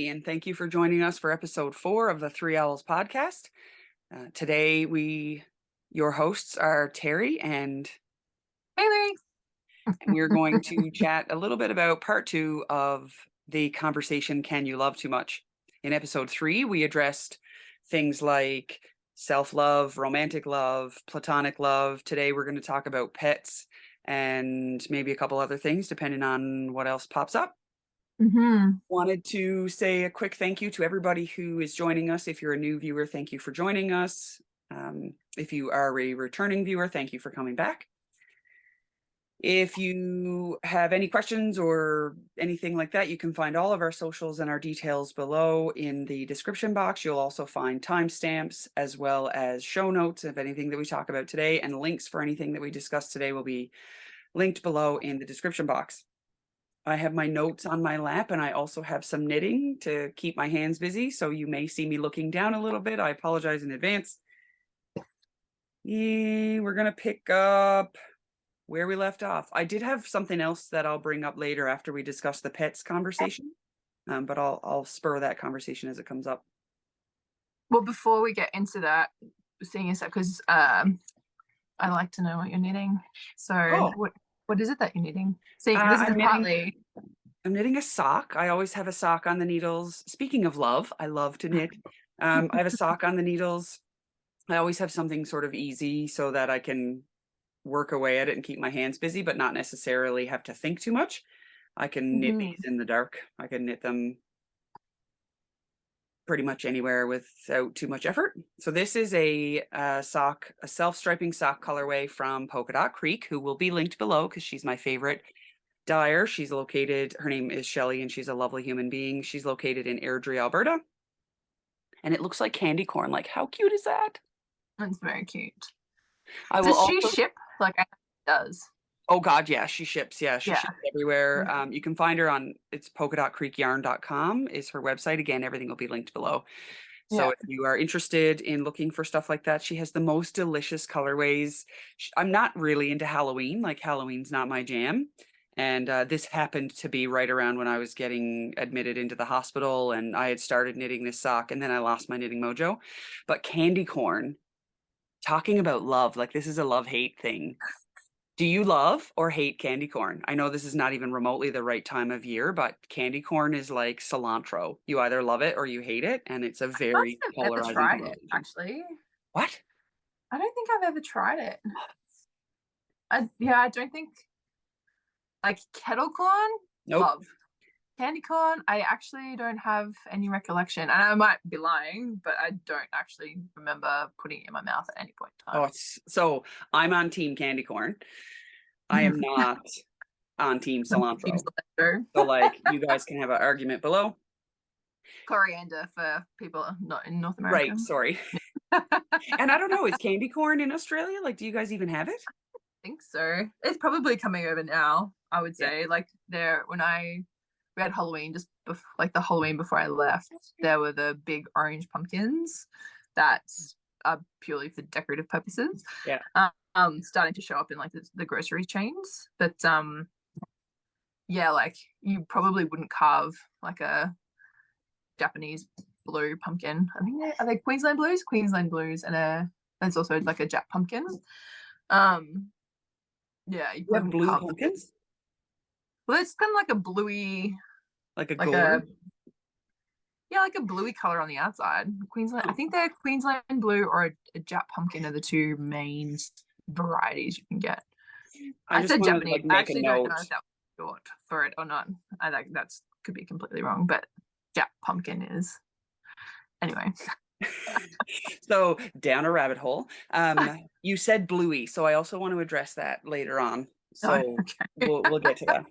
everybody, and thank you for joining us for episode 4 of the Three Owls podcast. Today, your hosts are Terry, and Haley. we're going to chat a little bit about part 2 of the conversation, Can You Love Too Much? In episode 3, we addressed things like self-love, romantic love, platonic love. Today, we're going to talk about pets and maybe a couple other things, depending on what else pops up. Wanted to say a quick thank you to everybody who is joining us. If you're a new viewer, thank you for joining us. If you are a returning viewer, thank you for coming back. If you have any questions or anything like that, you can find all of our socials and our details below in the description box. You'll also find timestamps as well as show notes of anything that we talk about today, and links for anything that we discuss today will be linked below in the description box. I have my notes on my lap, and I also have some knitting to keep my hands busy, so you may see me looking down a little bit. I apologize in advance. We're going to pick up where we left off. I did have something else that I'll bring up later after we discuss the pets conversation, but I'll spur that conversation as it comes up. Well, before we get into that, seeing as that, because I like to know what you're knitting. So what is it that you're knitting? See, this is I'm knitting a sock. I always have a sock on the needles. Speaking of love, I love to knit. I have a sock on the needles. I always have something sort of easy so that I can work away at it and keep my hands busy, but not necessarily have to think too much. I can knit these in the dark. I can knit them pretty much anywhere without too much effort. So this is a self-striping sock colorway from Polka Dot Creek, who will be linked below because she's my favorite dyer. Her name is Shelly, and she's a lovely human being. She's located in Airdrie, Alberta. And it looks like candy corn. Like, how cute is that? That's very cute. Does she ship? Like, it does. Oh God, yeah, she ships. Yeah, she ships everywhere. You can find her on, it's polkadotcreekyarn.com is her website. Again, everything will be linked below. So if you are interested in looking for stuff like that, she has the most delicious colorways. I'm not really into Halloween. Like, Halloween's not my jam. And this happened to be right around when I was getting admitted into the hospital, and I had started knitting this sock, and then I lost my knitting mojo. But candy corn, talking about love, like, this is a love-hate thing. Do you love or hate candy corn? I know this is not even remotely the right time of year, but candy corn is like cilantro. You either love it or you hate it, and it's a very polarizing tried it, actually. What? I don't think I've ever tried it. I don't think, like, kettle corn. Nope. Love. Candy corn, I actually don't have any recollection, and I might be lying, but I don't actually remember putting it in my mouth at any point in time. So I'm on team candy corn. I am not on team cilantro. So, like, you guys can have an argument below. Coriander for people not in North America. Right, sorry. And I don't know, is candy corn in Australia? Like, do you guys even have it? I think so. It's probably coming over now, I would say. Like, we had Halloween just before, like the Halloween before I left, there were the big orange pumpkins that are purely for decorative purposes. Starting to show up in like the grocery chains. But like, you probably wouldn't carve like a Japanese blue pumpkin. I think are they Queensland blues, and there's also like a Jap pumpkin. You have blue pumpkins? Well, it's kind of like a bluey, like a gourd? Like a bluey color on the outside. Queensland, I think they're Queensland blue or a Jap pumpkin are the two main varieties you can get. I said Japanese. Like, I actually don't know if that was short for it or not. I think that's could be completely wrong, but Jap pumpkin is. Anyway. So, down a rabbit hole. You said Bluey, so I also want to address that later on. So we'll get to that.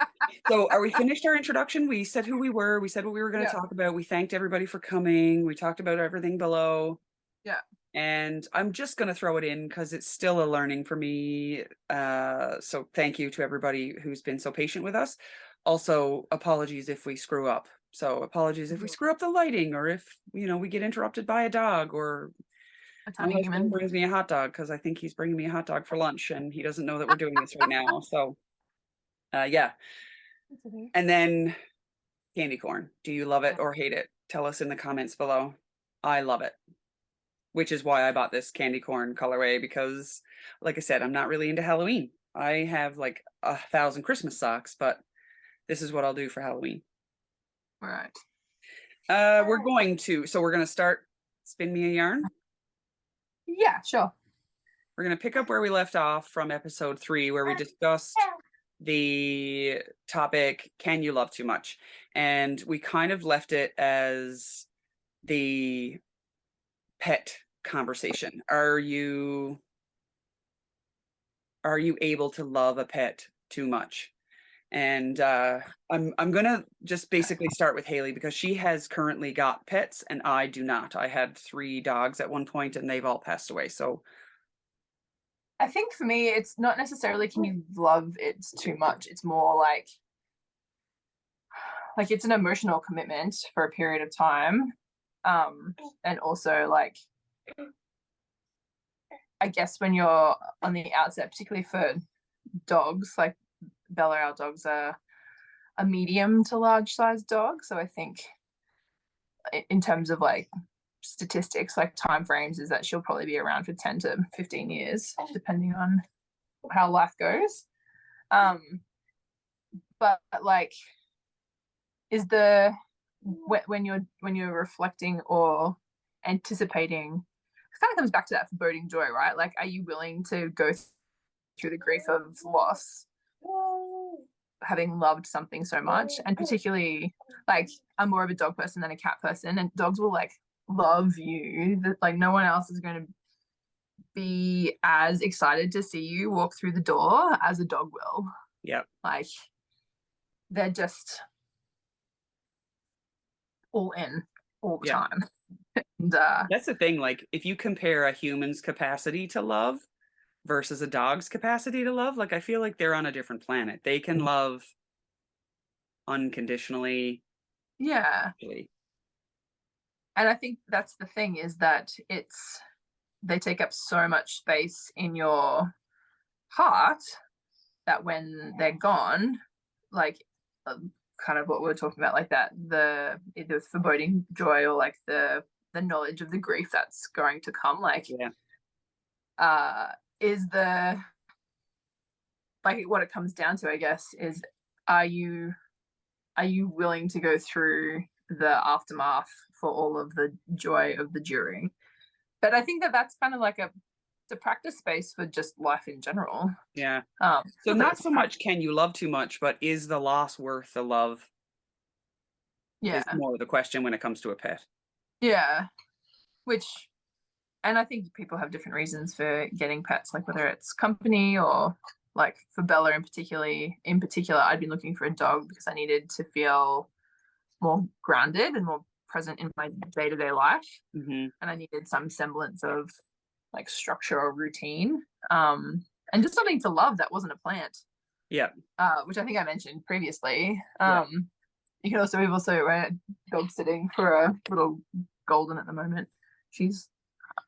So, are we finished our introduction? We said who we were. We said what we were going to talk about. We thanked everybody for coming. We talked about everything below. Yeah. And I'm just going to throw it in because it's still a learning for me. So thank you to everybody who's been so patient with us. Also, apologies if we screw up. So apologies if we screw up the lighting, or if, we get interrupted by a dog, or my husband brings me a hot dog because I think he's bringing me a hot dog for lunch and he doesn't know that we're doing this right now. So, And then candy corn. Do you love it or hate it? tell us in the comments below. I love it, which is why I bought this candy corn colorway because, like I said, I'm not really into Halloween. I have like 1,000 Christmas socks, but this is what I'll do for Halloween. Right. We're going to start Spin Me a Yarn. Yeah, sure. We're going to pick up where we left off from episode 3, where we discussed the topic, can you love too much? And we kind of left it as the pet conversation. Are you able to love a pet too much? And I'm gonna just basically start with Haley because she has currently got pets and I do not. I had 3 dogs at one point and they've all passed away. So I think for me, it's not necessarily can you love it too much. It's more like it's an emotional commitment for a period of time. And also like I guess when you're on the outset, particularly for dogs, like Bella, our dogs are a medium to large size dog. So I think in terms of like statistics, like time frames, is that she'll probably be around for 10 to 15 years, depending on how life goes. But like, is the when you're reflecting or anticipating, it kind of comes back to that foreboding joy, right? Like, are you willing to go through the grief of loss, having loved something so much? And particularly, like, I'm more of a dog person than a cat person, and dogs will like love you. That like no one else is going to be as excited to see you walk through the door as a dog will. yeah. Like they're just all in all the time. And That's the thing. Like if you compare a human's capacity to love versus a dog's capacity to love, like I feel like they're on a different planet. They can love unconditionally. yeah. And I think that's the thing, is that they take up so much space in your heart that when they're gone, like kind of what we were talking about, like that, the either foreboding joy or like the knowledge of the grief that's going to come, like is the like what it comes down to, I guess, is are you willing to go through the aftermath for all of the joy of the during? But I think that that's kind of like a practice space for just life in general. Yeah. So not so much can you love too much, but is the loss worth the love? Yeah. Is more the question when it comes to a pet. Yeah. And I think people have different reasons for getting pets, like whether it's company or like for Bella in particular, I'd been looking for a dog because I needed to feel more grounded and more present in my day-to-day life. Mm-hmm. And I needed some semblance of like structure or routine, and just something to love that wasn't a plant. Yeah. Which I think I mentioned previously. You can also, we've also dog sitting for a little golden at the moment. She's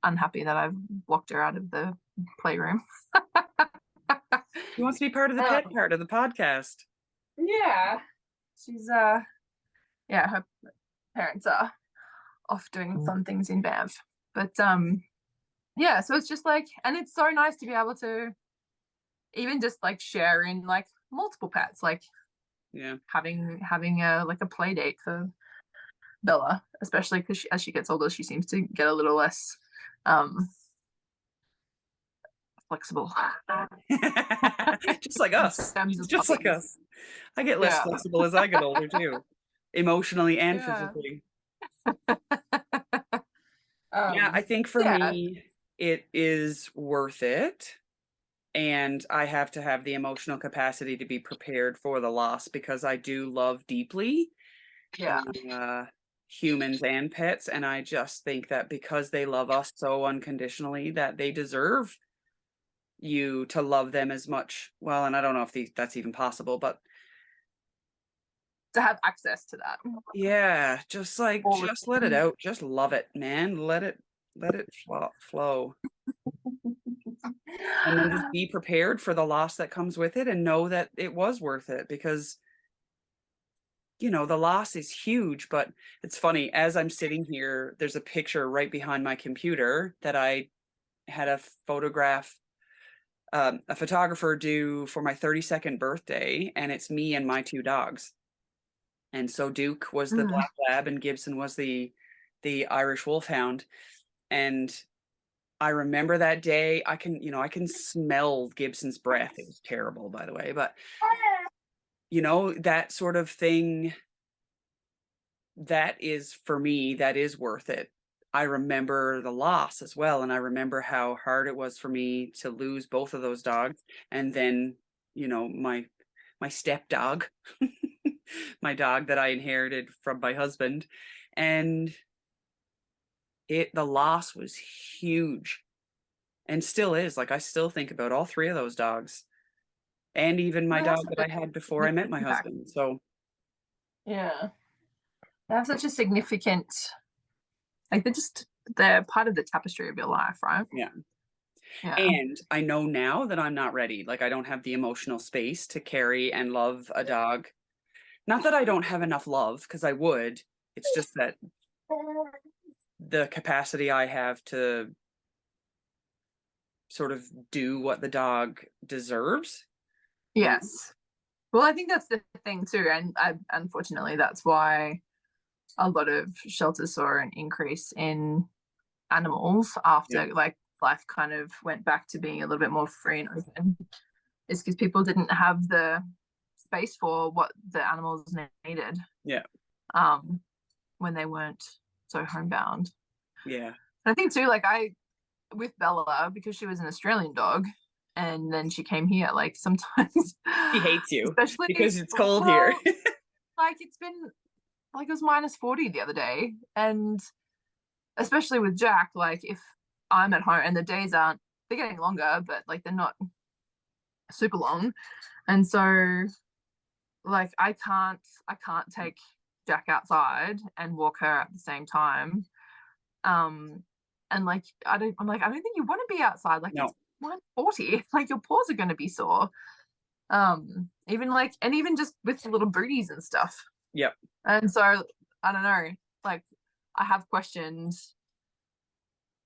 unhappy that I've blocked her out of the playroom. She wants to be part of the pet part of the podcast. Yeah. She's yeah, her parents are off doing fun things in Banff. But yeah, so it's just like, and it's so nice to be able to even just like share in like multiple pets, like having a like a play date for Bella, especially because as she gets older, she seems to get a little less flexible. Just like us. Just like us. I get less flexible as I get older too, emotionally and physically. Yeah, I think for me, it is worth it. And I have to have the emotional capacity to be prepared for the loss because I do love deeply humans and pets. And I just think that because they love us so unconditionally, that they deserve you to love them as much. Well, and I don't know if that's even possible, but to have access to that. Yeah, just like just let it out. Just love it, man. Let it flow. And then just be prepared for the loss that comes with it and know that it was worth it because you know, the loss is huge, but it's funny, as I'm sitting here, there's a picture right behind my computer that I had a photographer do for my 32nd birthday, and it's me and my 2 dogs. And so Duke was the Mm. black lab and Gibson was the Irish wolfhound. And I remember that day. I can smell Gibson's breath. It was terrible, by the way, but that sort of thing, that is for me, that is worth it. I remember the loss as well, and I remember how hard it was for me to lose both of those dogs. And then, my stepdog, my dog that I inherited from my husband, and the loss was huge and still is. Like, I still think about all 3 of those dogs and even They my have dog such that a I had before I met significant my impact. husband. So, Yeah. They have such a significant, like they're part of the tapestry of your life, right? yeah. Yeah. And I know now that I'm not ready. Like, I don't have the emotional space to carry and love a dog. Not that I don't have enough love, because I would. It's just that the capacity I have to sort of do what the dog deserves. Yes. Well, I think that's the thing too, and unfortunately, that's why a lot of shelters saw an increase in animals Yeah. after like life kind of went back to being a little bit more free and open. Is because people didn't have the space for what the animals needed Yeah. um, when they weren't so homebound. Yeah. I think too, like I with Bella because she was an Australian dog, and then she came here. Like sometimes, He hates you especially because it's cold here. well, like it's been like it was -40 the other day, and especially with Jack, like if I'm at home and the days aren't they're getting longer, but like they're not super long, and so like I can't take Jack outside and walk her at the same time. Um, and like I don't think you want to be outside. Like it's No. 140. Like your paws are going to be sore. Even like and even just with the little booties and stuff. Yep. And so I don't know. Like I have questioned.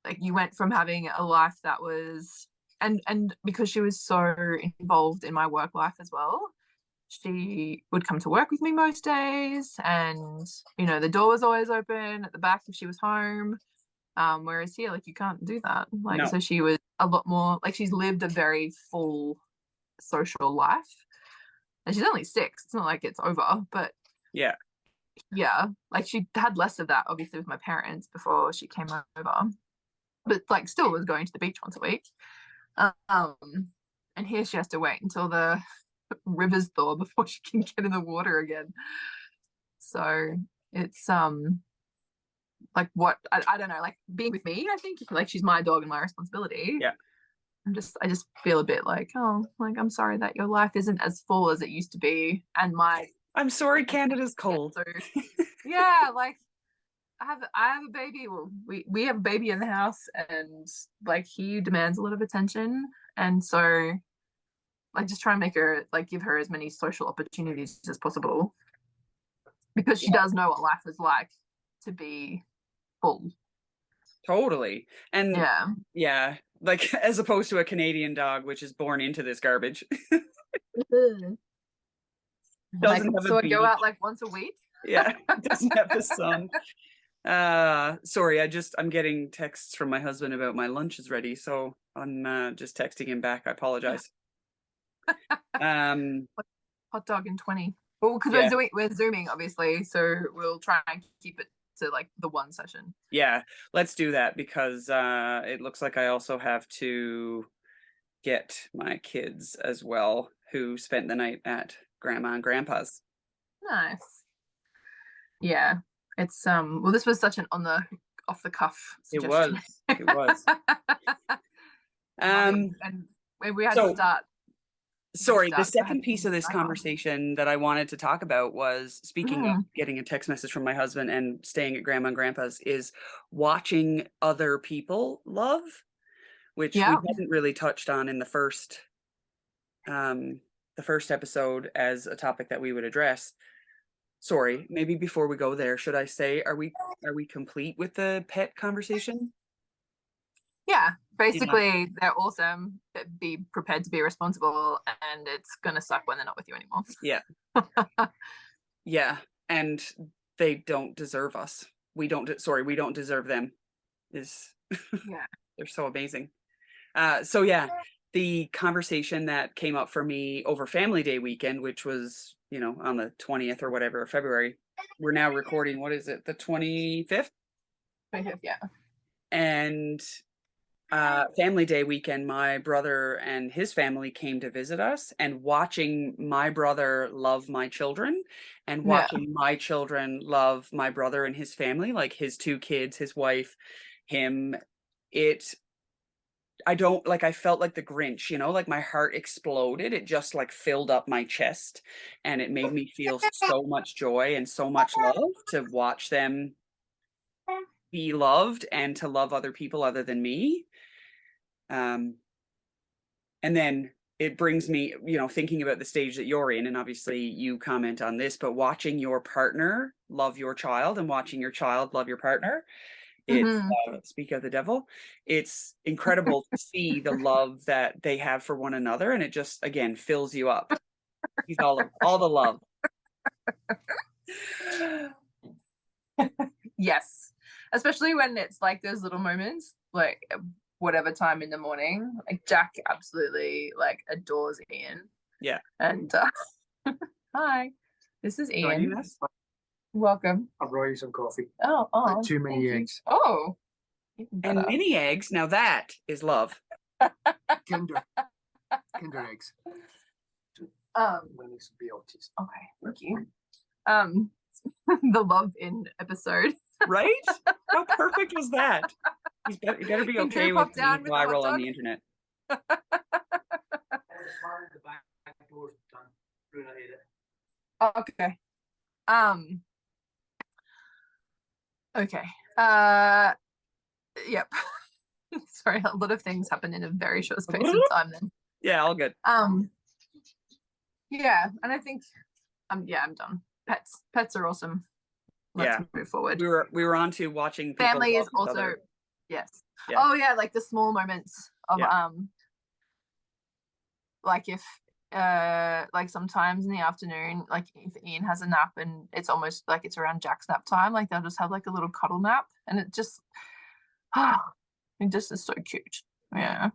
Like you went from having a life that was and because she was so involved in my work life as well, she would come to work with me most days, and the door was always open at the back if she was home. Whereas here, like you can't do that. Like No. so she was a lot more like she's lived a very full social life. And she's only 6. It's not like it's over, but Yeah. yeah, like she had less of that obviously with my parents before she came over. But like still was going to the beach once a week. Um and here she has to wait until the rivers thaw before she can get in the water again. So it's like what I don't know, like being with me, I think like she's my dog and my responsibility. Yeah. I just feel a bit like, oh, like I'm sorry that your life isn't as full as it used to be. And my I'm sorry Canada's cold. so yeah, like I have a baby. Well, we have a baby in the house, and like he demands a lot of attention. And so I just try and make her like give her as many social opportunities as possible because she does know what life is like to be full. Totally. And Yeah. yeah, like as opposed to a Canadian dog, which is born into this garbage, Like doesn't have a so I go beach. out like once a week. Yeah, doesn't have the sun. Sorry, I'm getting texts from my husband about my lunch is ready, so I'm just texting him back. I apologize. Um, Hot dog in 20. Well, because yeah, we're zooming obviously, so we'll try and keep it to like the one session. yeah, let's do that because it looks like I also have to get my kids as well, who spent the night at grandma and grandpa's. Nice. Yeah. It's well this was such an on the off the cuff It suggestion. was, it was. Loving Um, and we had to so start sorry, the restart because I had second to piece finish of this dinner. conversation that I wanted to talk about was, speaking of Mm. getting a text message from my husband and staying at grandma and grandpa's, is watching other people love, which we Yeah. hadn't really touched on in um the first episode as a topic that we would address. sorry, maybe before we go there, should I say, are we complete with the pet conversation? Yeah, Yeah. basically they're awesome, but be prepared to be responsible, and it's gonna suck when they're not with you anymore. Yeah. Yeah. And they don't deserve us. We don't, sorry, we don't deserve them. Is Yeah. they're so amazing. So yeah, the conversation that came up for me over Family Day weekend, which was, you know, on the 20th or whatever of February. We're now recording, what is it, the 25th? Yeah. And Family Day weekend, my brother and his family came to visit us, and watching my brother love my children and Yeah. watching my children love my brother and his family, like his two kids, his wife, him, it I don't like I felt like the Grinch, you know, like my heart exploded. It just like filled up my chest, and it made me feel so much joy and so much love to watch them be loved and to love other people other than me. Um and then it brings me, you know, thinking about the stage that you're in, and obviously you comment on this, but watching your partner love your child and watching your child love your partner, it's Hmm. speak of the devil. It's incredible to see the love that they have for one another, and it just again fills you up. He's all the love. Yes, especially when it's like those little moments, like whatever time in the morning. Like Jack absolutely like adores Ian, Yeah, and hi, this is joining Ian. us. Welcome. I've brought you some coffee. Oh, Too many thank you. eggs. Oh, even And better. mini eggs. Now that is love. Kinder. Kinder eggs. When it's beauties. Okay, thank you. The love in episode. Right? How perfect was that? You better be Can okay Drew with pop being down with the hot viral on dog? the internet. The back door's done. Bruna ate it. Okay. Okay. Yep. Sorry, a lot of things happen in a very short space of time then. Yeah, all good. Yeah, and I think yeah, I'm done. Pets are awesome. Let's move forward. We were on to watching people Family love is each also other. yes. Yeah. Oh yeah, like the small moments of like if like sometimes in the afternoon, like if Ian has a nap and it's almost like it's around Jack's nap time, like they'll just have like a little cuddle nap, and it just it just is so cute. Yeah.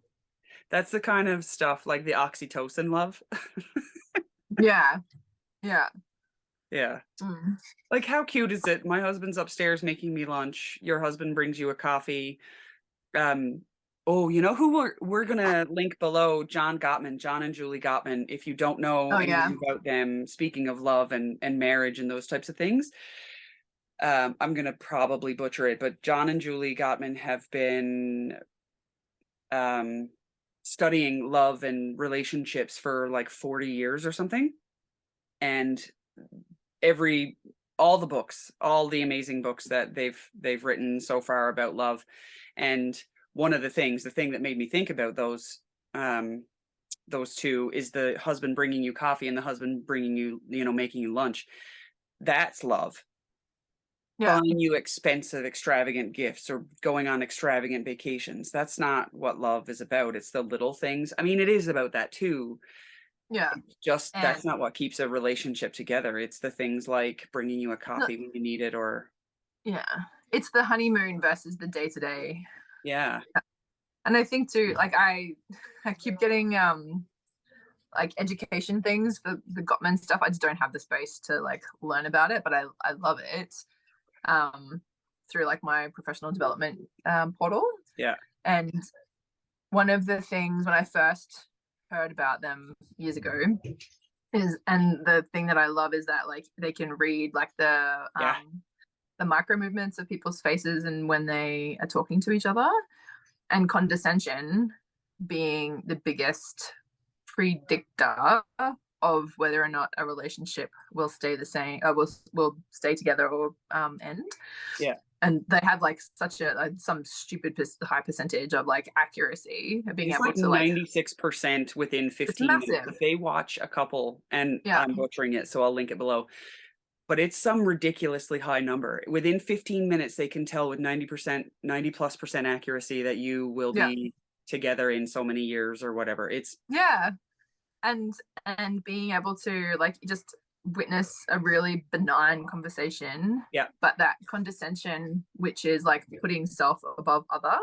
That's the kind of stuff, like the oxytocin love. Yeah. Yeah. Yeah. Mm. Like, how cute is it? My husband's upstairs making me lunch. Your husband brings you a coffee. Oh, you know who we're gonna link below? John and Julie Gottman. If you don't know Oh anything yeah. about them, speaking of love and marriage and those types of things, I'm gonna probably butcher it, but John and Julie Gottman have been studying love and relationships for like 40 years or something. And all the books, all the amazing books that they've written so far about love. And one of the thing that made me think about those two is the husband bringing you coffee and the husband bringing you, you know, making you lunch. That's love. Yeah. Buying you expensive, extravagant gifts or going on extravagant vacations. That's not what love is about. It's the little things. I mean, it is about that too. Yeah. Just And that's not what keeps a relationship together. It's the things like bringing you a coffee when you need it, or yeah, it's the honeymoon versus the day-to-day. yeah. And I think too, like I keep getting like education things for the Gottman stuff. I just don't have the space to like learn about it, but I love it through like my professional development portal. Yeah. And one of the things when I first heard about them years ago is, and the thing that I love is that like they can read like the micro movements of people's faces and when they are talking to each other, and condescension being the biggest predictor of whether or not a relationship will stay the same, will stay together or end. Yeah. And they have like such a some stupid high percentage of like accuracy of being It's able like to like 96% within 15 minutes. massive. If they watch a couple, and Yeah. I'm butchering it, so I'll link it below. but it's some ridiculously high number. Within 15 minutes, they can tell with 90+% accuracy that you will be together in so many years or whatever. It's and being able to like just witness a really benign conversation, but that condescension, which is like putting self above other,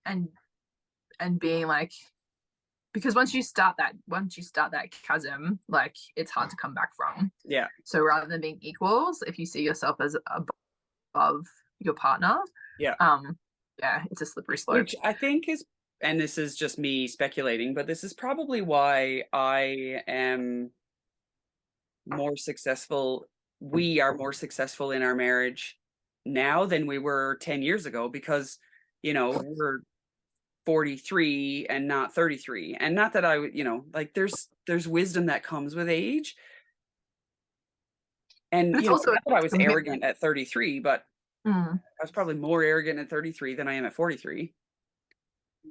and being like, because once you start that chasm, like it's hard to come back from. So rather than being equals, if you see yourself as above your partner, it's a slippery slope. Which I think is, and this is just me speculating, but this is probably why I am more successful. We are more successful in our marriage now than we were 10 years ago, because, you know, we're 43 and not 33. And not that I would, you know, like there's wisdom that comes with age. And you know, not that I was arrogant at 33, but I was probably more arrogant at 33 than I am at 43.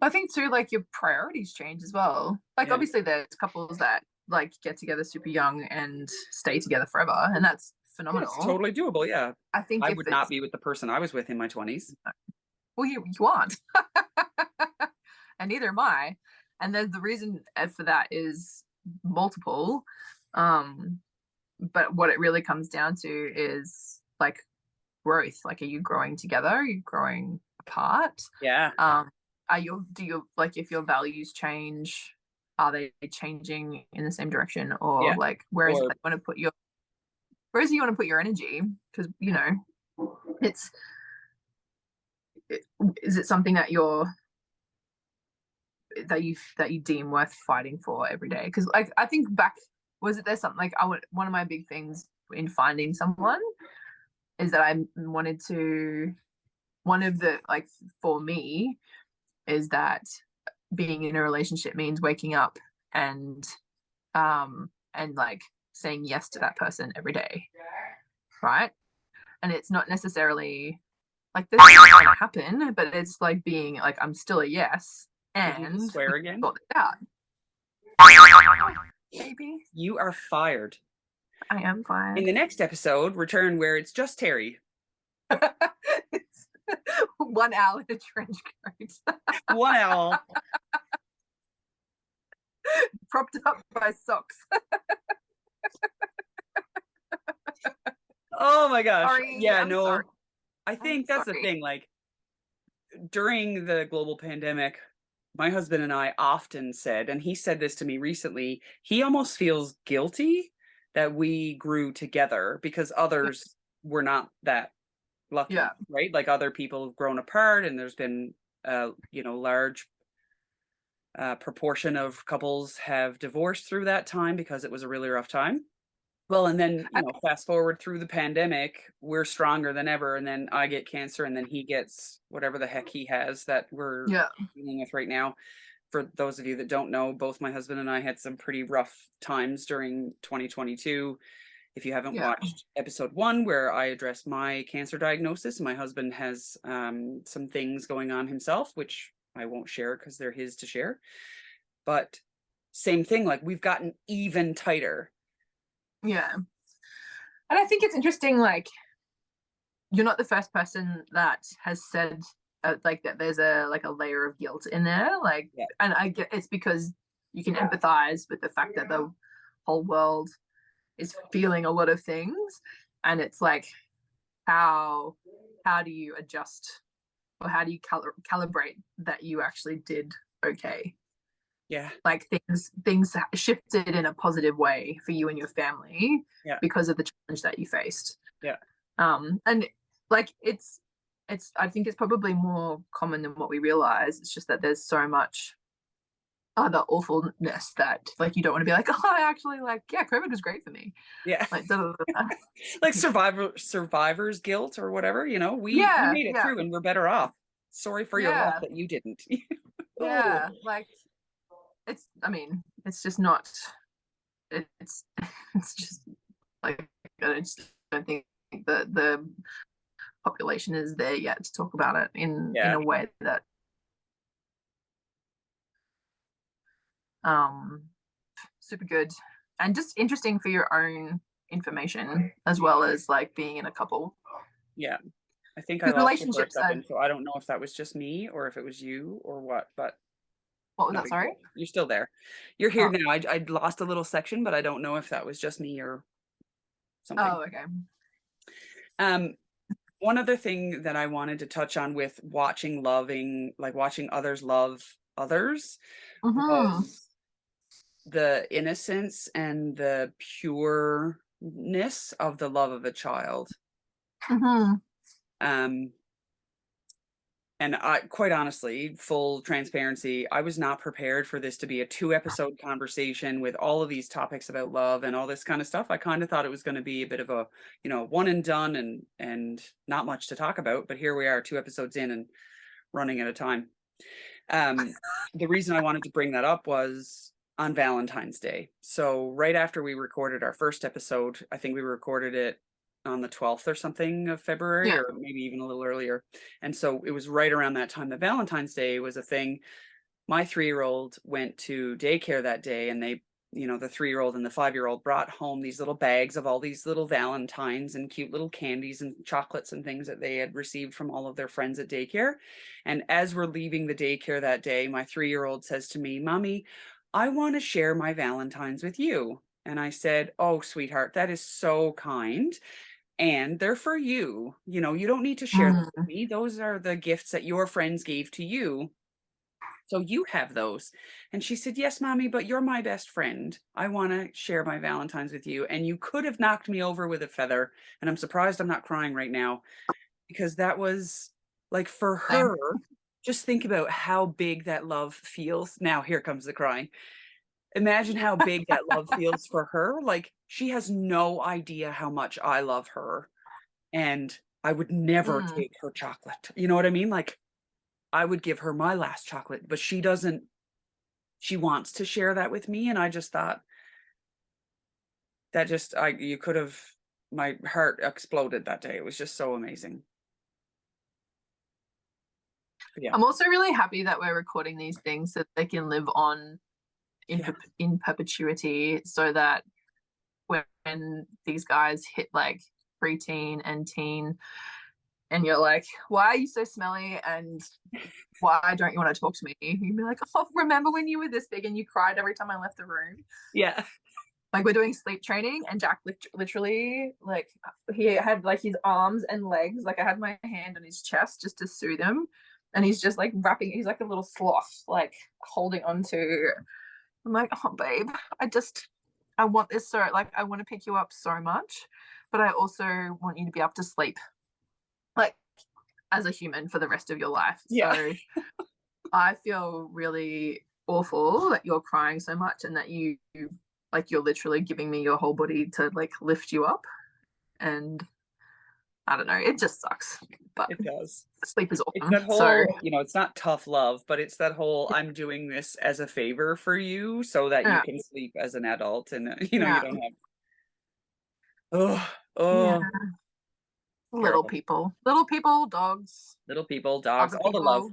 I think too, like your priorities change as well. Like obviously there's couples that like get together super young and stay together forever, and that's phenomenal. It's totally doable. Yeah. I think I would not be with the person I was with in my 20s. Well, you aren't. And neither am I. And then the reason for that is multiple. But what it really comes down to is like growth. Like, are you growing together? Are you growing apart? Do you like, if your values change, are they changing in the same direction, or like where is it you want to put your energy? Because you know, is it something that you deem worth fighting for every day? Because like I think back, there's something like one of my big things in finding someone is that I wanted to, one of the, like for me, is that being in a relationship means waking up and like saying yes to that person every day, right? And it's not necessarily like this is going to happen, but it's like being like, I'm still a yes. And you swear again? Sort it out. Baby, you are fired. I am fired. In the next episode, return where it's just Terry. It's 1 owl in a trench coat. 1 owl. Propped up by socks. Oh my gosh. Sorry, I'm sorry. I think that's the thing. Like during the global pandemic, my husband and I often said, and he said this to me recently, he almost feels guilty that we grew together because others were not that lucky, right? Like other people have grown apart, and there's been large proportion of couples have divorced through that time because it was a really rough time. Well, and then, fast forward through the pandemic, we're stronger than ever. And then I get cancer, and then he gets whatever the heck he has that we're dealing with right now. For those of you that don't know, both my husband and I had some pretty rough times during 2022. If you haven't watched episode 1, where I address my cancer diagnosis, my husband has some things going on himself, which I won't share because they're his to share. But same thing, like we've gotten even tighter. Yeah. And I think it's interesting, like, you're not the first person that has said like that there's a layer of guilt in there, like, and I get it's because you can empathize with the fact that the whole world is feeling a lot of things, and it's like, how do you adjust, or how do you calibrate that you actually did okay? Like things shifted in a positive way for you and your family because of the challenge that you faced. And like it's I think it's probably more common than what we realize. It's just that there's so much other awfulness that like you don't want to be like, oh, I actually COVID was great for me. Like like survivor's guilt or whatever, we made it through and we're better off. Sorry for your loss that you didn't. Like it's just not, it's just like, I just don't think the population is there yet to talk about it in a way that super good and just interesting for your own information, as well as like being in a couple. Yeah. I think I Because lost you for a relationships are, second, so I don't know if that was just me or if it was you or what, but what was no that, big sorry? deal. You're still there. You're here Oh. now. I lost a little section, but I don't know if that was just me or something. Oh, okay. One other thing that I wanted to touch on with watching others love others Mm-hmm. was the innocence and the pureness of the love of a child. Mm-hmm. And I, quite honestly, full transparency, I was not prepared for this to be a 2-episode conversation with all of these topics about love and all this kind of stuff. I kind of thought it was going to be a bit of a, one and done and not much to talk about. But here we are, 2 episodes in and running at a time. The reason I wanted to bring that up was on Valentine's Day. So right after we recorded our first episode, I think we recorded it on the 12th or something of February, Yeah. or maybe even a little earlier. And so it was right around that time that Valentine's Day was a thing. My 3-year-old went to daycare that day, and they, the 3-year-old and the 5-year-old brought home these little bags of all these little Valentines and cute little candies and chocolates and things that they had received from all of their friends at daycare. And as we're leaving the daycare that day, my 3-year-old says to me, "Mommy, I want to share my Valentines with you." And I said, "Oh, sweetheart, that is so kind. And they're for you. You don't need to share them with me. Those are the gifts that your friends gave to you. So you have those." And she said, "Yes, Mommy, but you're my best friend. I want to share my Valentines with you. And you could have knocked me over with a feather." And I'm surprised I'm not crying right now, because that was like, for her, just think about how big that love feels. Now, here comes the crying. Imagine how big that love feels for her. Like, she has no idea how much I love her. And I would never take her chocolate. You know what I mean? Like, I would give her my last chocolate, but she doesn't. She wants to share that with me, and I just thought that you could have. My heart exploded that day. It was just so amazing. But yeah, I'm also really happy that we're recording these things so that they can live on in perpetuity, so that when these guys hit like preteen and teen, and you're like, "Why are you so smelly? And why don't you want to talk to me?" You'd be like, "Oh, remember when you were this big and you cried every time I left the room?" yeah, Like, we're doing sleep training, and Jack literally, like, he had like his arms and legs, like I had my hand on his chest just to soothe him, and he's just like wrapping, he's like a little sloth, like holding on to. I'm like, "Oh, babe, I want this, so like I want to pick you up so much, but I also want you to be able to sleep like as a human for the rest of your life." yeah. So I feel really awful that you're crying so much, and that you're literally giving me your whole body to like lift you up. And I don't know, it just sucks, but It does. sleep is It's awesome. that whole, So it's not tough love, but it's that whole, I'm doing this as a favor for you so that you yeah, can sleep as an adult, and you yeah, don't have. Oh, yeah. oh, Little terrible. people, dogs, Little people, dogs, other all the love.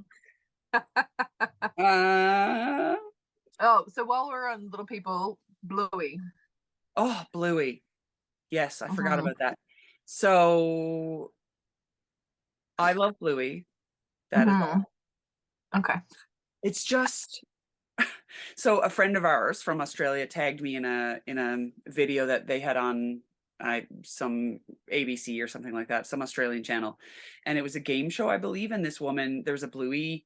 people. Uh, Oh, so while we're on little people, Bluey. oh, Bluey. Yes, I forgot Mm-hmm. about that. So I love Bluey. That is Mm-hmm. all. Okay. It's just, so a friend of ours from Australia tagged me in a video that they had on some ABC or something like that, some Australian channel, and it was a game show, I believe. And this woman, there was a Bluey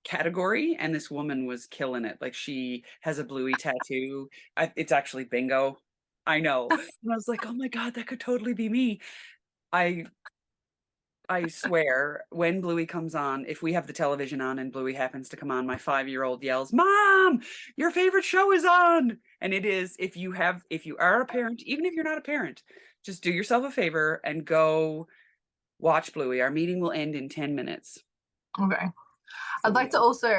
category, and this woman was killing it. Like, she has a Bluey tattoo. It's actually bingo. I know. And I was like, oh my God, that could totally be me. I I swear, when Bluey comes on, if we have the television on and Bluey happens to come on, my 5-year-old yells, "Mom, your favorite show is on." And it is, if you are a parent, even if you're not a parent, just do yourself a favor and go watch Bluey. Our meeting will end in 10 minutes. Okay. So I'd like to yeah. also,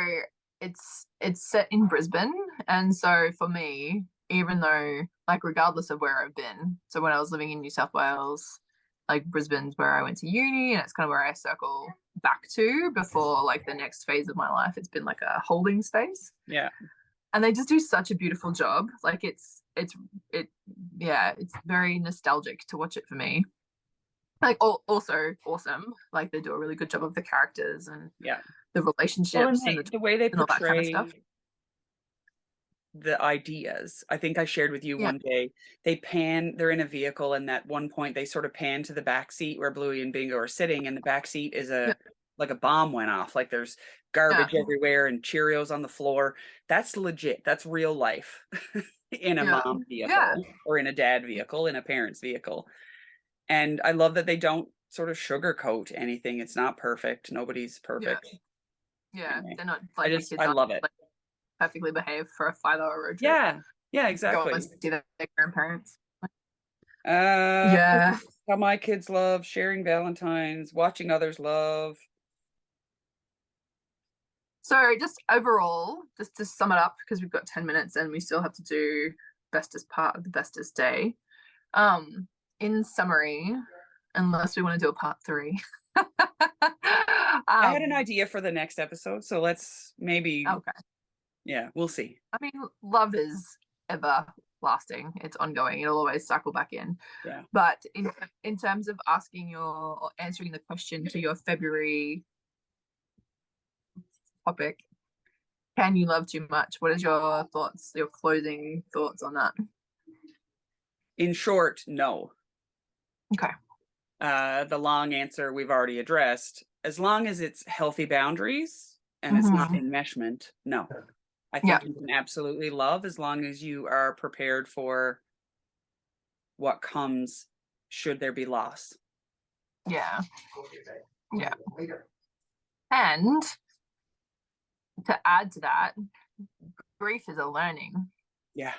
it's set in Brisbane, and so for me, even though like regardless of where I've been, so when I was living in New South Wales, like Brisbane's where I went to uni, and it's kind of where I circle back to before like the next phase of my life. It's been like a holding space. Yeah. And they just do such a beautiful job. Like it's very nostalgic to watch it for me. Like also awesome. Like they do a really good job of the characters and Yeah. the Well, relationships and and the way they and all that kind of portray stuff. the ideas. I think I shared with you Yeah. one day, they're in a vehicle, and at one point they sort of pan to the back seat where Bluey and Bingo are sitting, and the back seat is Yeah. like a bomb went off. Like there's garbage everywhere and Cheerios on the floor. That's legit. That's real life in a Yeah. mom vehicle Yeah. or in a dad vehicle, in a parent's vehicle. And I love that they don't sort of sugarcoat anything. It's not perfect. Nobody's perfect. Yeah. Anyway, They're not like the kids I aren't love it. like perfectly behaved for a 5 hour road trip. Yeah. Yeah, Go exactly. and see their grandparents. Yeah. How my kids love sharing Valentines, watching others love. So just overall, just to sum it up, because we've got 10 minutes and we still have to do bestest part of the bestest day. In summary, unless we want to do a part 3. I had an idea for the next episode, so let's maybe. Okay. Yeah, we'll see. I mean, love is everlasting. It's ongoing. It'll always cycle back in. Yeah. But in terms of answering the question to your February topic, can you love too much? What is your thoughts, your closing thoughts on that? In short, no. Okay. The long answer we've already addressed. As long as it's healthy boundaries and it's not enmeshment, no. I think you can absolutely love as long as you are prepared for what comes should there be loss. Yeah. Yeah. And to add to that, grief is a learning. Yeah.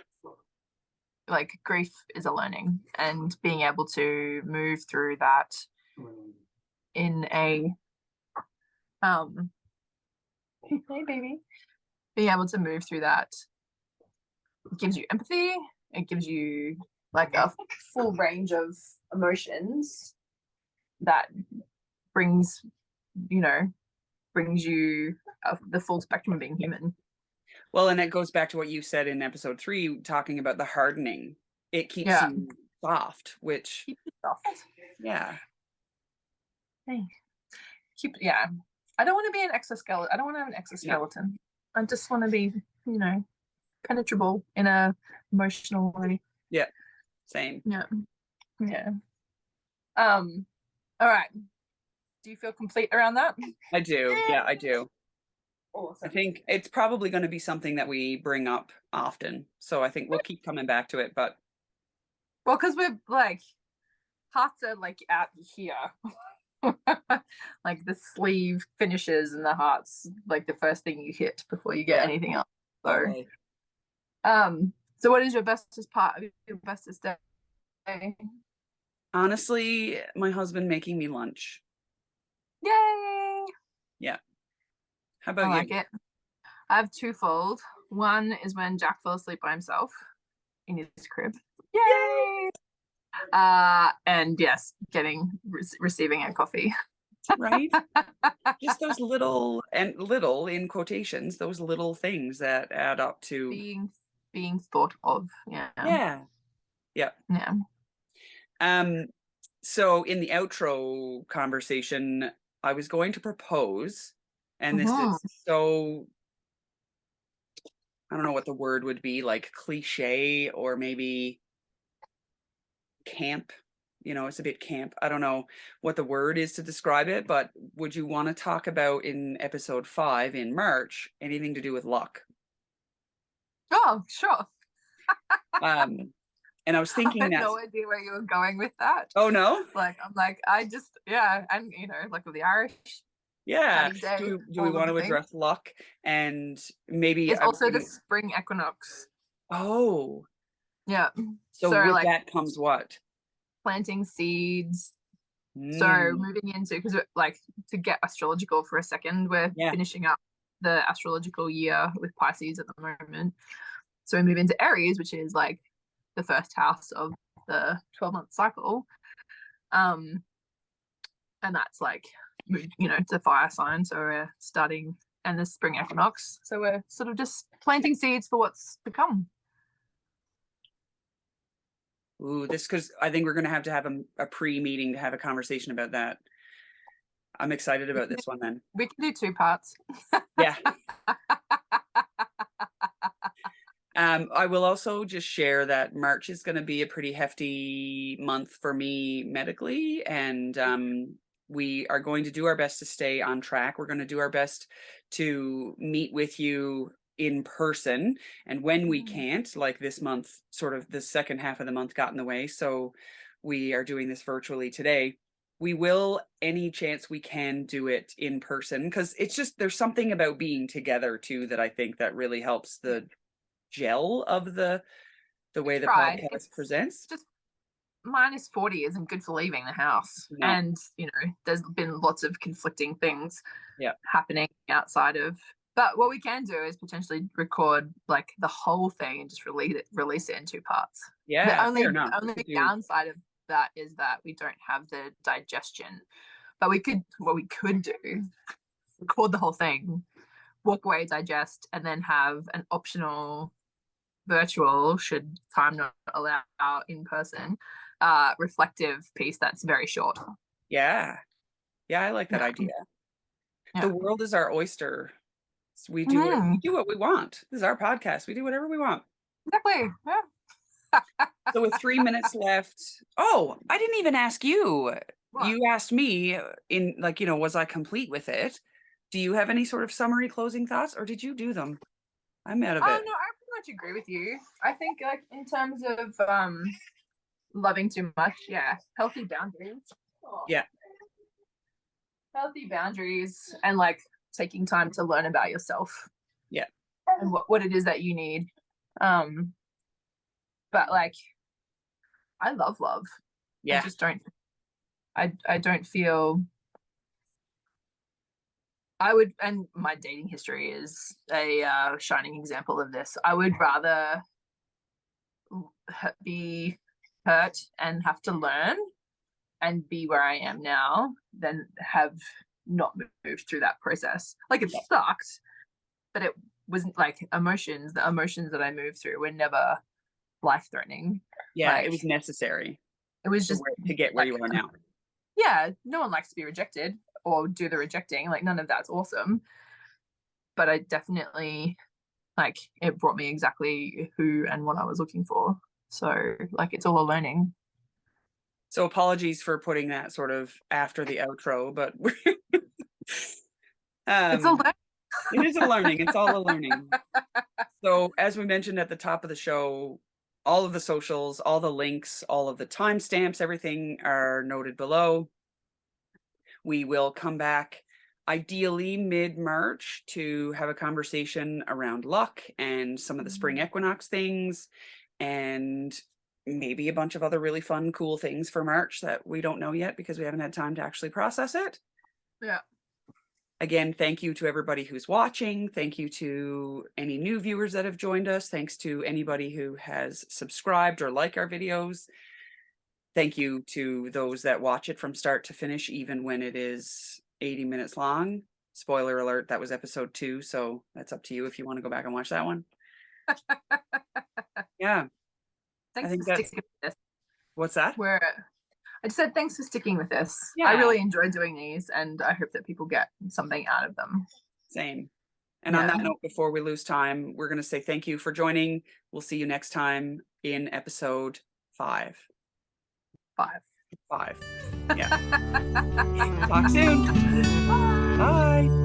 Like grief is a learning, and being able to move through that in a hey baby, being able to move through that gives you empathy. It gives you like a full range of emotions that brings you the full spectrum of being human. Well, and it goes back to what you said in episode 3, talking about the hardening. It keeps you soft, which keep it soft. Yeah. Hey. Yeah. I don't want to be an exoskeleton. I don't want to have an exoskeleton. No. I just want to be, penetrable in a emotional way. Yeah. Same. Yeah. Yeah. All right. Do you feel complete around that? I do. Yeah, I do. Awesome. I think it's probably going to be something that we bring up often. So I think we'll keep coming back to it, but well, because we're like hearts are like out here. Like the sleeve finishes and the heart's like the first thing you hit before you get anything else. So okay. So what is your bestest part of your bestest day? Honestly, my husband making me lunch. Yay! Yeah. How about I you? like it. I have twofold. One is when Jack fell asleep by himself in his crib. Yay! And yes, receiving a coffee. Right? Just those little in quotations, those little things that add up to being thought of. Yeah. So in the outro conversation, I was going to propose, and this is so, I don't know what the word would be, like cliche or maybe camp. It's a bit camp. I don't know what the word is to describe it, but would you want to talk about in episode 5 in March anything to do with luck? Oh, sure. And I was thinking I had no idea where you were going with that. Oh no? I'm like, I just and like with the Irish. Yeah. Day, do we want to address luck? And maybe it's also the spring equinox. Oh. Yeah. So with like, that comes what? Planting seeds. So moving into, because like to get astrological for a second, we're finishing up the astrological year with Pisces at the moment. So we move into Aries, which is like the first house of the 12-month cycle. And that's like, it's a fire sign. So we're starting and the spring equinox. So we're sort of just planting seeds for what's to come. Ooh, because I think we're going to have a pre-meeting to have a conversation about that. I'm excited about this one then. We can do 2 parts. Yeah. I will also just share that March is going to be a pretty hefty month for me medically, and we are going to do our best to stay on track. We're going to do our best to meet with you in person, and when we can't, like this month, sort of the second half of the month got in the way, so we are doing this virtually today. We will, any chance we can, do it in person, because it's just, there's something about being together too that I think that really helps the gel of the way the podcast presents. Just -40 isn't good for leaving the house. No. And there's been lots of conflicting things happening outside of, but what we can do is potentially record like the whole thing and just release it in 2 parts. The only downside of that is that we don't have the digestion, but what we could do, record the whole thing, walk away, digest, and then have an optional virtual, should time not allow, in person reflective piece that's very short. Yeah, I like that idea. The world is our oyster. So we do what we want. This is our podcast. We do whatever we want. Exactly. So with 3 minutes left, I didn't even ask you. What? You asked me in, like, was I complete with it? Do you have any sort of summary closing thoughts, or did you do them? I'm out of it. No, I pretty much agree with you. I think, like, in terms of loving too much, healthy boundaries. Healthy boundaries, and like taking time to learn about yourself. And what it is that you need. But like, I love. I just don't. I don't feel. I would, and my dating history is a shining example of this. I would rather be hurt and have to learn and be where I am now than have not moved through that process. Like, it sucked, but it wasn't like the emotions that I moved through were never life-threatening. It was necessary. It was just to get where you are now. No one likes to be rejected or do the rejecting. Like, none of that's awesome. But I definitely, like, it brought me exactly who and what I was looking for. So, like, it's all a learning. So apologies for putting that sort of after the outro, but it's a learning. It is a learning. It's all a learning. So as we mentioned at the top of the show, all of the socials, all the links, all of the timestamps, everything are noted below. We will come back ideally mid-March to have a conversation around luck and some of the spring equinox things, and maybe a bunch of other really fun, cool things for March that we don't know yet because we haven't had time to actually process it. Again, thank you to everybody who's watching. Thank you to any new viewers that have joined us. Thanks to anybody who has subscribed or liked our videos. Thank you to those that watch it from start to finish, even when it is 80 minutes long. Spoiler alert, that was episode 2, so that's up to you if you want to go back and watch that one. Thanks for sticking with this. What's that? I just said thanks for sticking with this. I really enjoy doing these, and I hope that people get something out of them. Same. And on that note, before we lose time, we're going to say thank you for joining. We'll see you next time in episode 5. 5. Yeah. Talk soon. Bye. Bye.